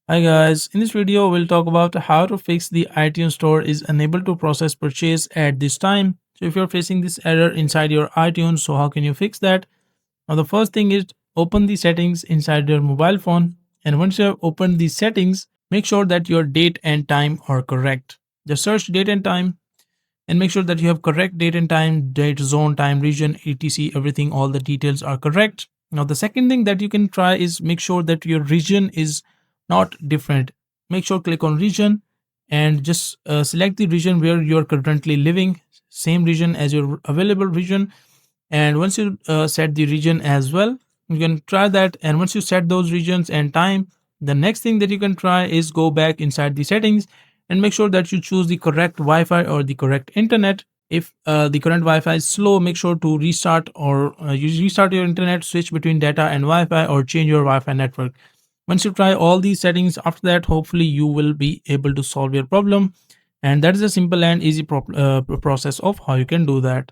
Hi guys, in this video we'll talk about how to fix the iTunes store is unable to process purchase at this time. So if you're facing this error inside your iTunes, so how can you fix that? Now the first thing is open the settings inside your mobile phone, and once you have opened the settings, make sure that your date and time are correct. Just search date and time and make sure that you have correct date and time, date, zone, time, region, etc. Everything, all the details are correct. Now the second thing that you can try is make sure that your region is not different. Make sure click on region and just select the region where you're currently living, same region as your available region. And once you set the region as well, you can try that. And once you set those regions and time, the next thing that you can try is go back inside the settings and make sure that you choose the correct Wi-Fi or the correct internet. If the current Wi-Fi is slow, make sure to restart or you restart your internet, switch between data and Wi-Fi, or change your Wi-Fi network. Once you try all these settings, after that, hopefully you will be able to solve your problem. And that is a simple and easy process of how you can do that.